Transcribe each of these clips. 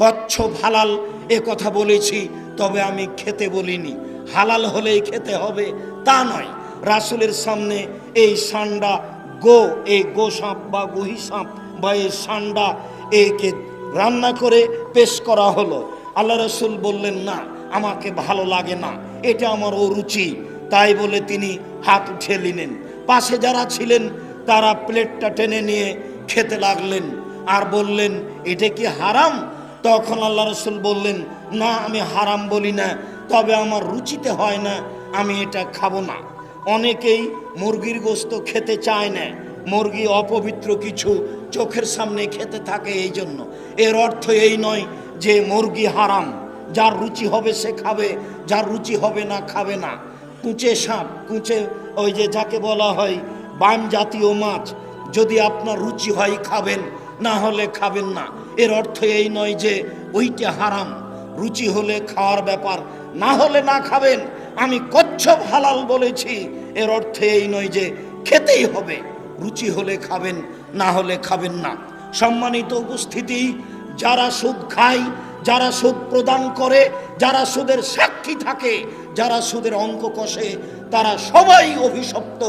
কচ্ছপ হালাল এ কথা বলেছি, তবে আমি খেতে বলিনি। হালাল হলেই খেতে হবে তা নয়। রাসূলের সামনে এই সান্ডা এই গো সাপ বা গুহি সাপ বা এই সান্ডা একে রান্না করে পেশ করা হলো। আল্লাহ রাসূল বললেন, না, আমাকে ভালো লাগে না, এটা আমার অরুচি। তাই বলে তিনি হাত উঠিয়ে নিলেন। পাশে যারা ছিলেন তারা প্লেটটা টেনে নিয়ে খেতে লাগলেন আর বললেন, এটা কি হারাম? তখন আল্লাহ রাসূল বললেন, না, আমি হারাম বলি না, তবে আমার রুচিতে হয় না, আমি এটা খাবো না। অনেকেই মুরগির গোশত খেতে চায় না, মুরগি অপবিত্র কিছু চোখের সামনে খেতে থাকে। এই জন্য এর অর্থ এই নয় যে মুরগি হারাম। যার রুচি হবে সে খাবে, যার রুচি হবে না খাবে না। কুঁচে সাপ, কুঁচে ওই যে যাকে বলা হয় বান জাতীয় মাছ, যদি আপনার রুচি হয় খাবেন, না হলে খাবেন না। এর অর্থ এই নয় যে ওইটা হারাম। রুচি হলে খাওয়ার ব্যাপার, না হলে না খাবেন। আমি কচ্ছপ হালাল বলেছি, এর অর্থ এই নয় যে খেতেই হবে। রুচি হলে খাবেন, না হলে খাবেন না। সম্মানিত উপস্থিতি, যারা সুদ খায়, যারা সুদ প্রদান করে, যারা সুদের সাক্ষী থাকে, যারা সুদের অঙ্ক কষে, তারা সবাই অভিশপ্ত।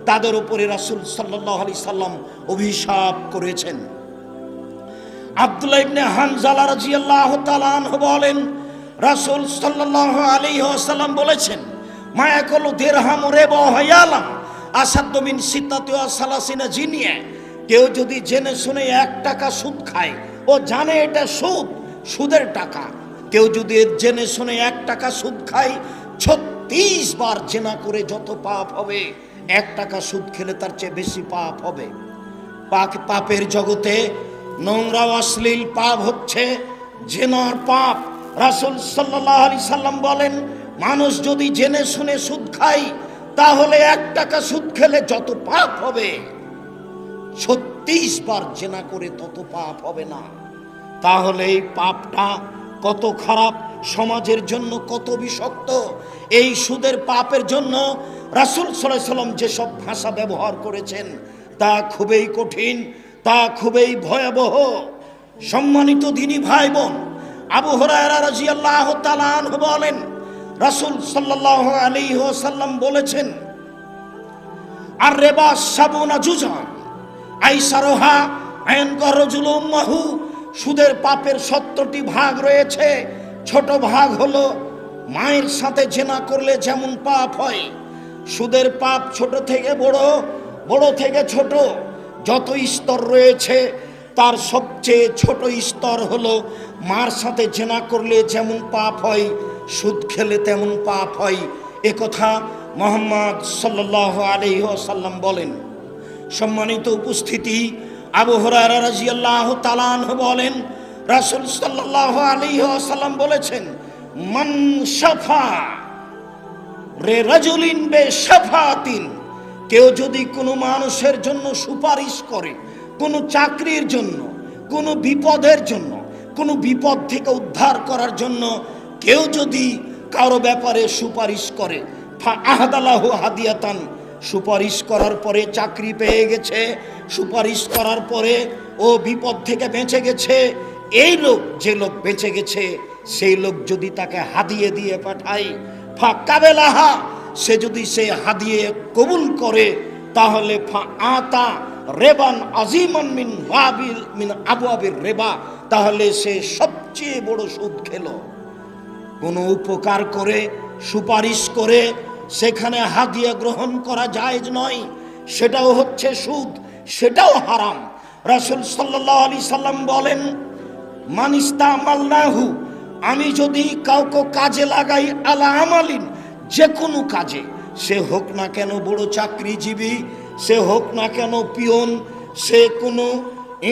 তাদের উপরে রাসূল সাল্লাল্লাহু আলাইহি সাল্লাম অভিশাপ করেছেন। আব্দুল্লাহ ইবনে হানজালা রাদিয়াল্লাহু তাআলা আনহু বলেন, রাসূল সাল্লাল্লাহু আলাইহি ওয়াসাল্লাম বলেছেন, মা ইয়াকুলু দিরহামু রিবা হায়ালাম আসাদ্দু মিন সিত্তাতি ওয়া সালাসিনা জিনিয়া। কেউ যদি জেনে শুনে 1 টাকা সুদ খায়, ও জানে এটা সুদ, সুদের টাকা। কেউ যদি জেনে শুনে 1 টাকা সুদ খায়, 36 বার জেনা করে যত পাপ হবে, 1 টাকা সুদ খেলে তার চেয়ে বেশি পাপ হবে। পাপের জগতে নোংরা অশ্লীল পাপ হচ্ছে জেনার পাপ। রাসূল সাল্লাল্লাহু আলাইহি সাল্লাম বলেন, মানুষ যদি জেনে শুনে সুদ খায়, তাহলে 1 টাকা সুদ খেলে যত পাপ হবে, 36 বার জেনা করে তত পাপ হবে না। তাহলে এই পাপটা কত খারাপ, সমাজের জন্য কত বিষাক্ত। এই সুদের পাপের জন্য রাসূল সাল্লাল্লাহু আলাইহি সাল্লাম যেসব ভাষা ব্যবহার করেছেন তা খুবই কঠিন, তা খুবই ভয়াবহ। সম্মানিত দ্বীনী ভাই বোন, আবু হুরায়রা রাদিয়াল্লাহু তাআলা আনহু বলেন, রাসূল সাল্লাল্লাহু আলাইহি ওয়াসাল্লাম বলেছেন, আর রিবা সাবুনা জুজান আইসারুহা আইন রাজুল উম্মাহু। সুদের পাপের 70টি ভাগ রয়েছে। ছোট ভাগ হলো মায়ের সাথে জেনা করলে যেমন পাপ হয়। সুদের পাপ ছোট থেকে বড়, বড় থেকে ছোট, যত স্তর রয়েছে তার সবচেয়ে ছোট স্তর হলো মার সাথে জেনা করলে যেমন পাপ হয়, সুদ খেলে তেমন পাপ হয়। এ কথা মুহাম্মদ সাল্লাল্লাহু আলাইহি ওয়াসাল্লাম বলেন। সম্মানিত উপস্থিতি, আবু হুরায়রা রাদিয়াল্লাহু তাআলা আনহু বলেন, রাসূল সাল্লাল্লাহু আলাইহি ওয়াসাল্লাম বলেছেন, মান শাফা রে রাজুলিন বে শাফাতিন। কেউ যদি কোনো মানুষের জন্য সুপারিশ করে, কোনো চাকরির জন্য, কোনো বিপদের জন্য, কোনো বিপদ থেকে উদ্ধার করার জন্য কেউ যদি কারো ব্যাপারে সুপারিশ করে, ফা আহদালাহু হাদিয়াতান, সুপারিশ করার পরে চাকরি পেয়ে গেছে, সুপারিশ করার পরে ও বিপদ থেকে বেঁচে গেছে, এই লোক, যে লোক বেঁচে গেছে, সেই লোক যদি তাকে হাদিয়ে দিয়ে পাঠায়, ফা কাবেলাহা, সে যদি সে হাদিয়ে কবুল করে, তাহলে ফা আতা রেবান আজিমান মিন আবওয়াবির রিবা, তাহলে সে সবচেয়ে বড় সুদ খেলো। কোনো উপকার করে, সুপারিশ করে সেখানে হাদিয়া গ্রহণ করা জায়েজ নয়, সেটাও হচ্ছে সুদ, সেটাও হারাম। রাসূল সাল্লাল্লাহু আলাইহি সাল্লাম বলেন, মান ইস্তামালনাহু, আমি যদি কাউকে কাজে লাগাই, আলা আমালিন, যে কোনো কাজে, সে হোক না কেন বড় চাকরিজীবী, সে হোক না কেন পিয়ন, সে কোনো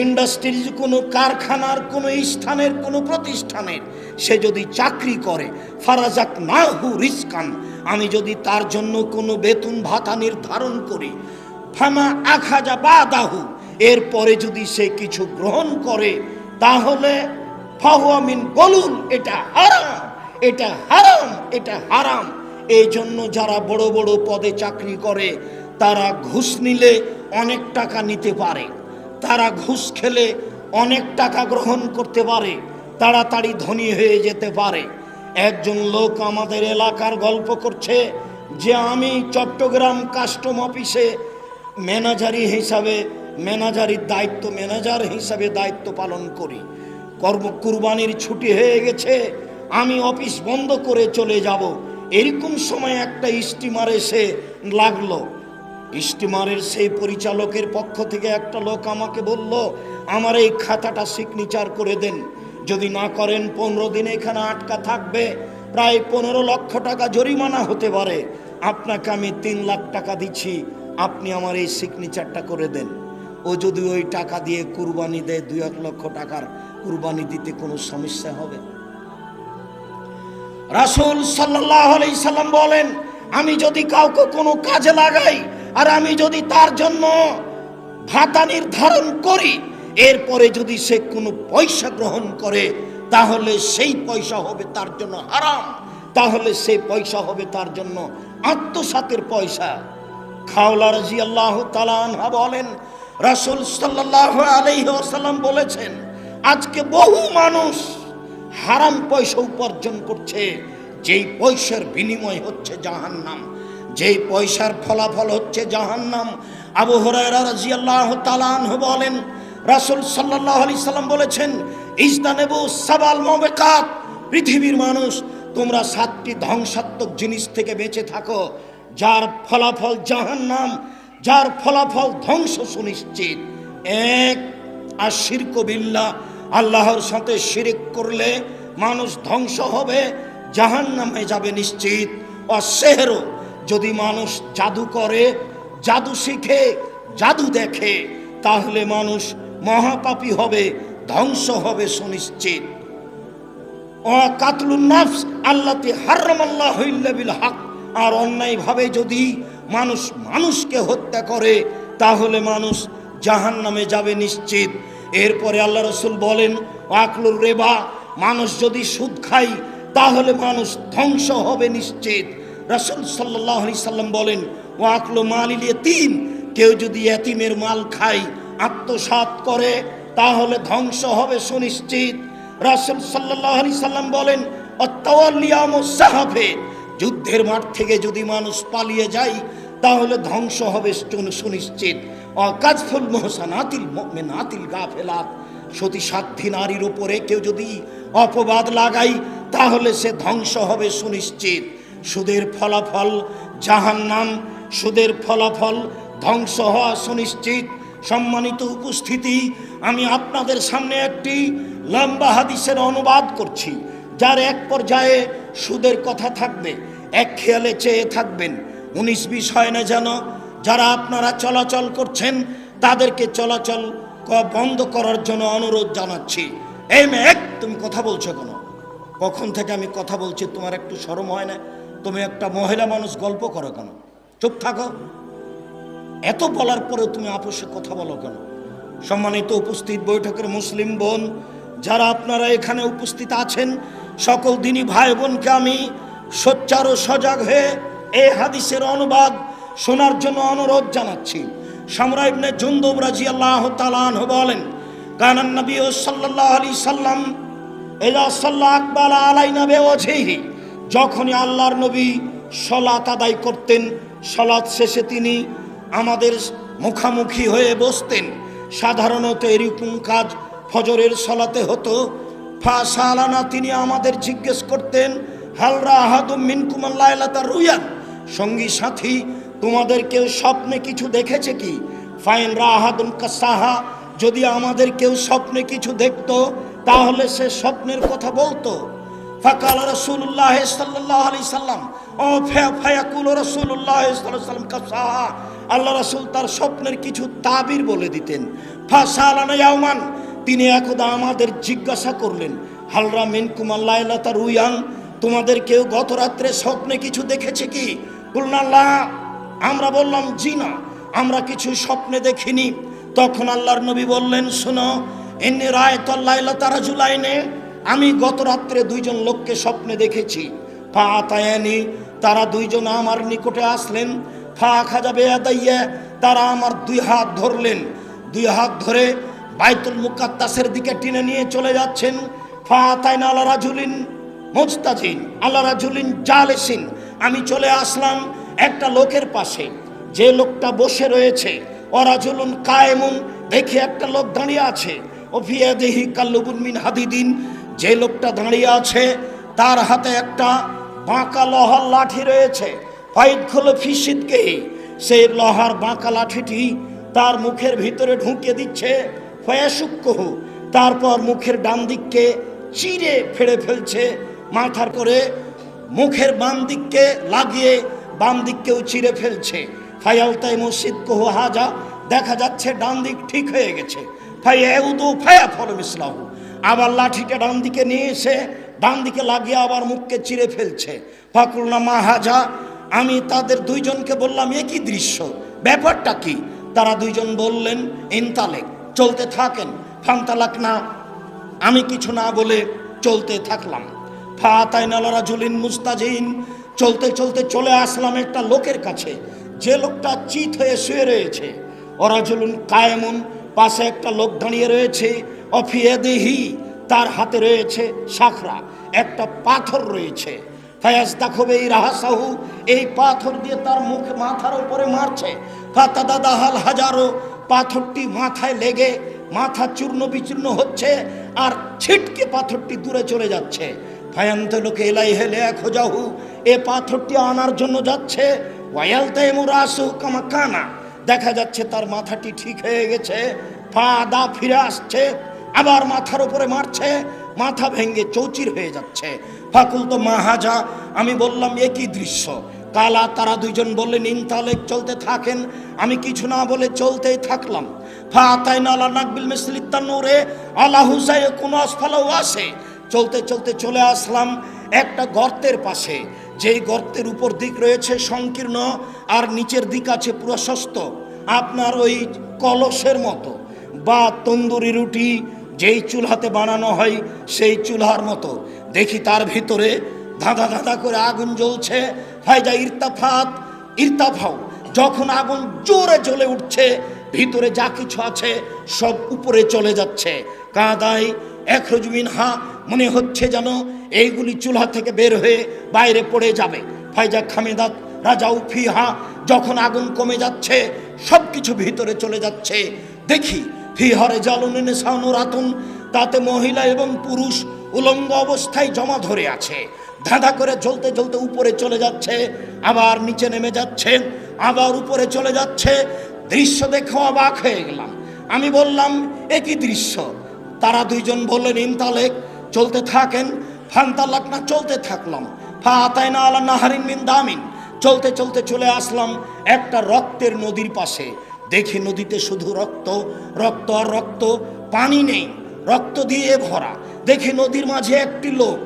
ইন্ডাস্ট্রিজ, কোনো কারখানার, কোনো স্থানের, কোনো প্রতিষ্ঠানের সে যদি চাকরি করে, ফারাজাক নাহু রিজকান, আমি যদি তার জন্য কোনো বেতন ভাতা নির্ধারণ করি, ফামা আখাজা বাদাহু, এরপরে যদি সে কিছু গ্রহণ করে, তাহলে ফাহুয়া মিন গলুল, এটা হারাম, এটা হারাম, এটা হারাম। এই জন্য যারা বড় বড় পদে চাকরি করে তারা ঘুষ নিলে অনেক টাকা নিতে পারে, তারা ঘুষ খেলে অনেক টাকা গ্রহণ করতে পারে। তাড়াতাড়ি ধনী হয়ে যেতে পারে। একজন লোক আমাদের এলাকার গল্প করছে যে আমি চট্টগ্রাম কাস্টম অফিসে ম্যানেজার হিসাবে দায়িত্ব পালন করি। কুরবানির ছুটি হয়ে গেছে, আমি অফিস বন্ধ করে চলে যাব। এরকম সময় একটা স্টিমার এসে লাগলো। স্টিমারের সেই পরিচালকের পক্ষ থেকে একটা লোক আমাকে বলল, আমার এই খাতাটা সিগনেচার করে দেন, যদি না করেন 15 দিন এখানে আটকা থাকবে, প্রায় 15 লক্ষ টাকা জরিমানা হতে পারে। আপনাকে আমি 3 লাখ টাকা দিচ্ছি, আপনি আমার এই সিগনেচারটা করে দেন। ও যদি ওই টাকা দিয়ে কুরবানি দেয়, 2 লক্ষ টাকার কুরবানি দিতে কোনো সমস্যা হবে? রাসূল সাল্লাল্লাহু আলাইহি সাল্লাম বলেন, আমি যদি কাউকে কোনো কাজে লাগাই আর আমি যদি তার জন্য ভাতা নির্ধারণ করি, এরপরে যদি সে কোনো পয়সা গ্রহণ করে, তাহলে সেই পয়সা হবে তার জন্য হারাম, তাহলে সেই পয়সা হবে তার জন্য আত্মসাতের পয়সা। খাওলা রাদিয়াল্লাহু তাআলা আনহা বলেন, রাসূল সাল্লাল্লাহু আলাইহি ওয়াসাল্লাম বলেছেন, আজকে বহু মানুষ হারাম পয়সা উপার্জন করছে, যেই পয়সার বিনিময় হচ্ছে জাহান্নাম, যেই পয়সার ফলাফল হচ্ছে জাহান্নাম। আবু হুরায়রা রাদিয়াল্লাহু তাআলা আনহু বলেন, রাসূল সাল্লাল্লাহু আলাইহি সাল্লাম বলেছেন, ইজতানিবু সাবাল মুবিকাত, পৃথিবীর মানুষ তোমরা 7টি ধ্বংসাত্মক জিনিস থেকে বেঁচে থাকো, যার ফলাফল জাহান্নাম, যার ফলাফল ধ্বংস সুনিশ্চিত। 1, আশিরকু বিল্লাহ, আল্লাহর সাথে শিরক করলে মানুষ ধ্বংস হবে, জাহান্নামে যাবে নিশ্চিত। অসেহর, যদি মানুষ জাদু করে, জাদু শিখে, জাদু দেখে, তাহলে মানুষ মহাপাপী হবে, ধ্বংস হবে সুনিশ্চিত। কাতলুন নাফস আল্লাতী হারামাল্লাহু ইল্লা বিল হক, আর অন্যায়ভাবে যদি মানুষ মানুষকে হত্যা করে, তাহলে মানুষ জাহান্নামে যাবে নিশ্চিত। এরপরে আল্লাহ রাসূল বলেন, আকলুর রিবা, মানুষ যদি সুদ খায় তাহলে মানুষ ধ্বংস হবে নিশ্চিত। রাসূল সাল্লাল্লাহু আলাইহি সাল্লাম বলেন, আকলু মালিল ইয়াতীম, কেউ যদি ইয়াতীমের মাল খায়, আত্মসাৎ করে, তাহলে ধ্বংস হবে সুনিশ্চিত। রাসূল সাল্লাল্লাহু আলাইহি সাল্লাম বলেন, আত-তাওয়াল্লিয়ামুস সাহাফে, যুদ্ধের মাঠ থেকে যদি মানুষ পালিয়ে যায়, তাহলে ধ্বংস হবে সুনিশ্চিত। কাজফুল মুহসানাতিল মুমিনাতিল গাফিলাত, সতী সাধ্বী নারীর উপরে কেউ যদি অপবাদ লাগায়, তাহলে সে ধ্বংস হবে সুনিশ্চিত। সুদের ফলাফল জাহান্নাম, সুদের ফলাফল ধ্বংস হওয়া সুনিশ্চিত। সম্মানিত উপস্থিতি, আমি আপনাদের সামনে একটি লম্বা হাদিসের অনুবাদ করছি, যার এক পর্যায়ে সুদের কথা থাকবে। এক খেয়ালে চেয়ে থাকবেন, 19-20 হয় না যেন। যারা আপনারা চলাচল করছেন, তাদেরকে চলাচল বন্ধ করার জন্য অনুরোধ জানাচ্ছি। এই মেয়ে, তুমি কথা বলছো কেন? কখন থেকে আমি কথা বলছি, তোমার একটু শরম হয় না? তুমি একটা মহিলা মানুষ, গল্প করো কেন? চুপ থাকো। এত বলার পরেও তুমি আপোষে কথা বলো কেন? সম্মানিত উপস্থিত বৈঠকের মুসলিম বোন, যারা আপনারা এখানে উপস্থিত আছেন, সকল দিনী ভাই বোনকে আমি সোচ্চার ও সজাগ হয়ে এই হাদিসের অনুবাদ শোনার জন্য অনুরোধ জানাচ্ছি। সামরা ইবনে জুনদুব রাদিয়াল্লাহু তাআলা আনহু বলেন, কানান নবী সাল্লাল্লাহু আলাইহি সাল্লাম ইযা সাল্লা আকবালা আলাইনা বিওয়াজহিহি, যখনই আল্লাহর নবী সালাত আদায় করতেন, সালাত শেষে তিনি আমাদের মুখামুখি হয়ে বসতেন। সাধারণত এরকম কাজ ফজরের সালাতে হতো। ফাসালানা, তিনি আমাদের জিজ্ঞেস করতেন, হাল রাহাদুম মিনকুম লাইলাতা রুয়ান, সঙ্গী সাথী তোমাদের কেউ স্বপ্নে কিছু দেখেছে কি? ফাইন রাহাদুন কাসাহা, যদি আমাদের কেউ স্বপ্নে কিছু দেখতো, তাহলে সে স্বপ্নের কথা বলতো। ফাকাল রাসূলুল্লাহ সাল্লাল্লাহু আলাইহি সাল্লাম, ও ফায়াকুল রাসূলুল্লাহ সাল্লাল্লাহু আলাইহি সাল্লাম কাসাহা, আল্লাহ রাসূল তার স্বপ্নের কিছু তাবির বলে দিতেন। ফাসালানা ইয়াওমান, তিনি একদা আমাদের জিজ্ঞাসা করলেন, হালরা মিনকুম লাইলাতা রুয়ান, তোমাদের কেউ গত রাত্রে স্বপ্নে কিছু দেখেছে কি? কুলনা লা, আমরা বললাম জি না, আমরা কিছু স্বপ্নে দেখিনি। তখন আল্লাহর নবী বললেন, শোনো, ইন্নী রাআইতুল লাইলাতা রাজুলাইনে, আমি গত রাত্রে 2 জন লোককে স্বপ্নে দেখেছি। ফা আতায়ানি, তারা 2 জন আমার নিকটে আসলেন। ফা আখাযা বিয়াদাইয়া, তারা আমার 2 হাত ধরলেন, 2 হাত ধরে বাইতুল মুকাদ্দাসের দিকে টেনে নিয়ে চলে যাচ্ছেন। ফাতাইনা আলা রাজুলিন মুস্তাজিন আলা রাজুলিন জালিসিন, আমি চলে আসলাম একটা লোকের পাশে, যে লোকটা বসে রয়েছে। ওয়ারাজুলুন কায়েমুন, দেখি একটা লোক দাঁড়িয়ে আছে। ও ফি ইয়াদিহি কাল্লুবুন মিন হাদিদিন, যে লোকটা দাঁড়িয়ে আছে তার হাতে একটা বাঁকা লোহার লাঠি রয়েছে। ফাইদখুল ফি সিদকিহি, সেই লোহার বাঁকা লাঠিটি তার মুখের ভিতরে ঢুকে দিচ্ছে। ফায়াশুক্কুহু, তারপর মুখের ডান দিককে চিরে ফেড়ে ফেলছে, মাথার করে মুখের বাম দিককে লাগিয়ে বাম দিককেও চিরে ফেলছে। ফায়ালতাই মুসিদকুহু হাজা, দেখা যাচ্ছে ডান দিক ঠিক হয়ে গেছে। ফায়াউদু ফায়াফল মিসলাহু, আবার লাঠিটা ডান দিকে নিয়ে এসে ডান দিকে লাগিয়ে আবার মুখকে চিরে ফেলছে। ফাকুলনা মা হাজা, আমি তাদের দুইজনকে বললাম এ কি দৃশ্য, ব্যাপারটা কি? তারা দুইজন বললেন ইনতালেক, চলতে থাকেন। ফান্তালাক না, আমি কিছু না বলে চলতে থাকলাম। ফাতাইনা আলা রাজুলিন মুস্তাজিন, চলতে চলতে চলে আসলাম একটা লোকের কাছে, যে লোকটা চিত হয়ে শুয়ে রয়েছে। ওয়ারাজুলুন কায়েমুন, পাশে একটা লোক দাঁড়িয়ে রয়েছে। অফি ইয়াদিহি, তার হাতে রয়েছে শাখরা, একটা পাথর রয়েছে। ফায়াজদাখু রাহাসাহু, এই পাথর দিয়ে তার মুখ মাথার উপরে মারছে। ফাতাদাদাহাল হাজারো, পাথরটি মাথায় লেগে মাথা চূর্ণ বিচূর্ণ হচ্ছে, আর ছিটকে পাথরটি দূরে চলে যাচ্ছে। ফায়ান্তলুকে ইলাইহি লিয়াখুজাহু, এ পাথরটি আনার জন্য যাচ্ছে। ওয়ায়ালতাইমু রাসু কামা কানা, দেখা যাচ্ছে তার মাথাটি ঠিক হয়ে গেছে। ফাদা ফিরে আসছে, আবার মাথার উপরে মারছে, মাথা ভেঙে চৌচির হয়ে যাচ্ছে। ফাকুল তো মাহাজা, আমি বললাম এ কি দৃশ্য। কালা, তারা দুইজন বললেন ইনতালেক, চলতে থাকেন। আমি কিছু না বলে চলতেই থাকলাম। ফাতাইনা আলা নাকবিল মিসলিত তানুরে আলা হুসাই কোন আসফালাও আসে, চলতে চলতে চলে আসলাম একটা গর্তের পাশে, যেই গর্তের উপর দিক রয়েছে সংকীর্ণ আর নিচের দিক আছে প্রশস্ত, আপনার ওই কলসের মতো বা তন্দুরি রুটি যেই চুলহাতে বানানো হয় সেই চুলহার মতো। দেখি তার ভিতরে ধাঁধা ধাঁধা করে আগুন জ্বলছে। ফাইজা ইরতাফাও, যখন আগুন জোরে জ্বলে উঠছে, ভিতরে যা কিছু আছে সব উপরে চলে যাচ্ছে। কাদাই এখরুজু মিনহা, মনে হচ্ছে যেন এইগুলি চুলহা থেকে বের হয়ে বাইরে পড়ে যাবে। ফাইজা খামেদাত রাজাউ ফিহা, যখন আগুন কমে যাচ্ছে সব কিছু ভিতরে চলে যাচ্ছে, দেখি ফিহারে জালুনে সানুরাতুন, তাতে মহিলা এবং পুরুষ উলঙ্গ অবস্থায় জমা ধরে আছে। ধাঁধা করে জ্বলতে জ্বলতে উপরে চলে যাচ্ছে, আবার নিচে নেমে যাচ্ছে, আবার উপরে চলে যাচ্ছে। দৃশ্য দেখে অবাক হয়ে গেলাম। আমি বললাম এ কি দৃশ্য। তারা দুইজন বললেন ইনতালেক, চলতে থাকেন। ফান্তালাক না, চলতে থাকলাম। ফাতাইনা আলা নাহারিন মিন দামিন, চলতে চলতে চলে আসলাম একটা রক্তের নদীর পাশে। দেখি নদীতে শুধু রক্ত, রক্ত আর রক্ত, পানি নেই, রক্ত দিয়ে ভরা। দেখি নদীর মাঝে একটি লোক,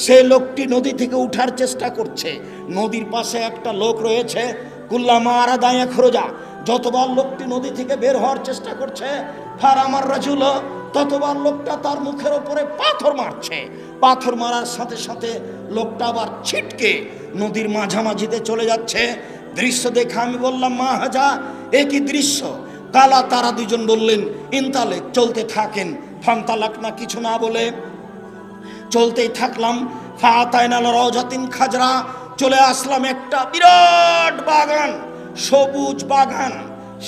সেই লোকটি নদী থেকে উঠার চেষ্টা করছে। নদীর পাশে একটা লোক রয়েছে। কুল্লামা আরাদায়া খরজা, যতবার লোকটি নদী থেকে বের হওয়ার চেষ্টা করছে, ফার আমার রাজুল, ততবার লোকটা তার মুখের ওপরে পাথর মারছে। পাথর মারার সাথে সাথে লোকটা আবার ছিটকে নদীর মাঝামাঝিতে চলে যাচ্ছে। দৃশ্য দেখে আমি বললাম মা হাজা, এ কি দৃশ্য। কালা, তারা দুজন বললেন ইনতালেক, চলতে থাকেন। ফান্তালাক না, কিছু না বলে চলতেই থাকলাম। ফাতাইনা আলা রাওজাতিন খাজরা, চলে আসলাম একটা বিরাট বাগান, সবুজ বাগান।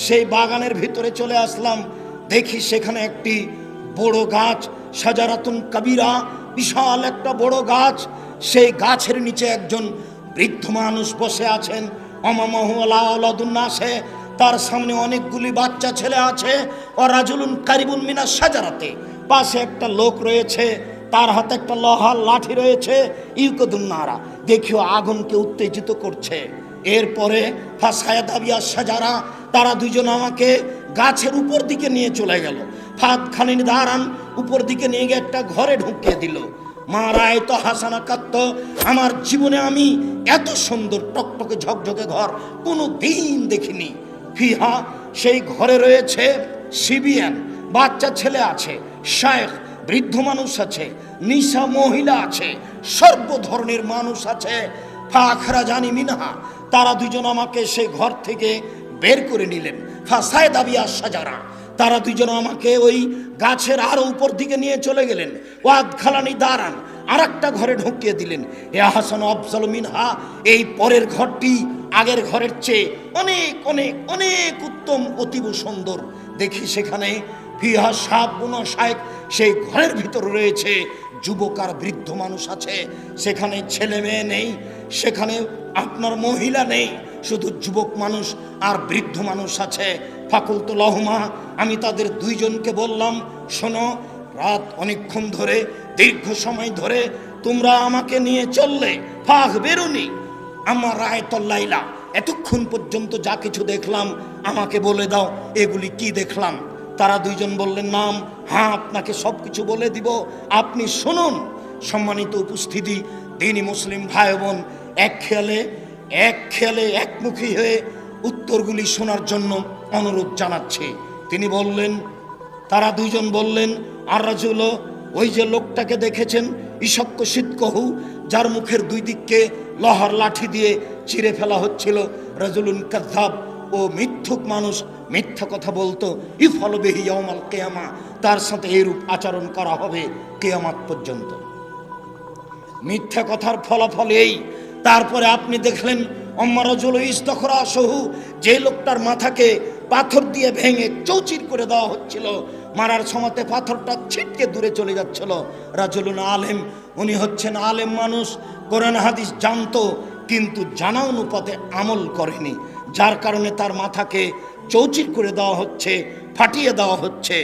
সেই বাগানের ভিতরে চলে আসলাম। দেখি সেখানে একটি বড় গাছ, সাজারাতুন কাবিরা, বিশাল একটা বড় গাছ। সেই গাছের নিচে একজন বৃদ্ধ মানুষ বসে আছেন। অমামাহু আলা আওলাদুন্নাসে, তার সামনে অনেকগুলি বাচ্চা ছেলে আছে। ও রাজুলুন কারিবুন মিনাস সাজারাতে, পাশে একটা লোক রয়েছে, তার হাতে একটা লোহার লাঠি রয়েছে। ইউকদুন্নারা, দেখিও আগুনকে উত্তেজিত করছে। এরপরে ফাসায়াদাবিয়া সাজারা, তারা দুজন আমাকে গাছের উপর দিকে নিয়ে চলে গেল। ফাত খানিন দাঁড়ান, উপর দিকে নিয়ে গিয়ে একটা ঘরে ঢুকিয়ে দিল। মা রায় তো হাসানা কাত্ত, আমার জীবনে আমি এত সুন্দর টকটকে ঝকঝকে ঘর কোনো দিন দেখিনি। ফিহা, সেই ঘরে রয়েছে সিবিয়ান, বাচ্চা ছেলে আছে, শায়েখ বৃদ্ধ মানুষ আছে, নিশা মহিলা আছে, সর্ব ধরনের মানুষ আছে। ফাখরা জানি মিনহা, তারা দুজন আমাকে সেই ঘর থেকে বের করে নিলেন। ফাসায়দাবিয়া সাজারা, তারা দুইজন আমাকে ওই গাছের আরো উপর দিকে নিয়ে চলে গেলেন। ওয়াদ খালানি দাঁড়ান, আর একটা ঘরে ঢুকিয়ে দিলেন। এ হাসান আফজাল মিনহা, এই পরের ঘরটি আগের ঘরের চেয়ে অনেক অনেক অনেক উত্তম, অতীব সুন্দর। দেখি সেখানে ফিহা শাবুন শায়েখ, সেই ঘরের ভিতর রয়েছে যুবক আর বৃদ্ধ মানুষ আছে। সেখানে ছেলে মেয়ে নেই, সেখানে আপনার মহিলা নেই, শুধু যুবক মানুষ আর বৃদ্ধ মানুষ আছে। ফাকুলতু লাহুমা, আমি তাদের দুইজনকে বললাম, শোনো, রাত অনেকক্ষণ ধরে, দীর্ঘ সময় ধরে তোমরা আমাকে নিয়ে চললে, ফাখ বেরুনি আমার রায়তল্লাইলা, এতক্ষণ পর্যন্ত যা কিছু দেখলাম আমাকে বলে দাও, এগুলি কি দেখলাম? তারা দুইজন বললেন, নাম, হ্যাঁ আপনাকে সব কিছু বলে দিব, আপনি শুনুন। সম্মানিত উপস্থিতি, দিনী মুসলিম ভাই বোন এক খেয়ালে একমুখী হয়ে উত্তরগুলি শোনার জন্য অনুরোধ জানাচ্ছে। তিনি বললেন, তারা দুইজন বললেন, আর রাজুল, ওই যে লোকটাকে দেখেছেন, ইশক্ক সিদ্কহু, যার মুখের দুই দিককে লোহার লাঠি দিয়ে চিরে ফেলা হচ্ছিল, রাজুলুন কাযযাব, ও মিথ্যুক মানুষ, মিথ্যা কথা বলতো, ইফআলু বিহি ইয়াউমাল কিয়ামা, তার সাথে এইরূপ আচরণ করা হবে কিয়ামত পর্যন্ত। মিথ্যা কথার ফলাফল এই। তারপরে আপনি দেখলেন অম্মারাজুল ইস্তাখরা সহু, যে লোকটার মাথাকে পাথর দিয়ে ভেঙে চৌচির করে দেওয়া হচ্ছিল, মারার সময়তে পাথরটা ছিটকে দূরে চলে যাচ্ছিল। রাজুলুন আলেম, উনি হচ্ছেন আলেম মানুষ, কোরআন হাদিস জানতো, কিন্তু জানা অনুপাতে আমল করেনি, যার কারণে তার মাথাকে চৌচির করে দেওয়া হচ্ছে, ফাটিয়ে দেওয়া হচ্ছে।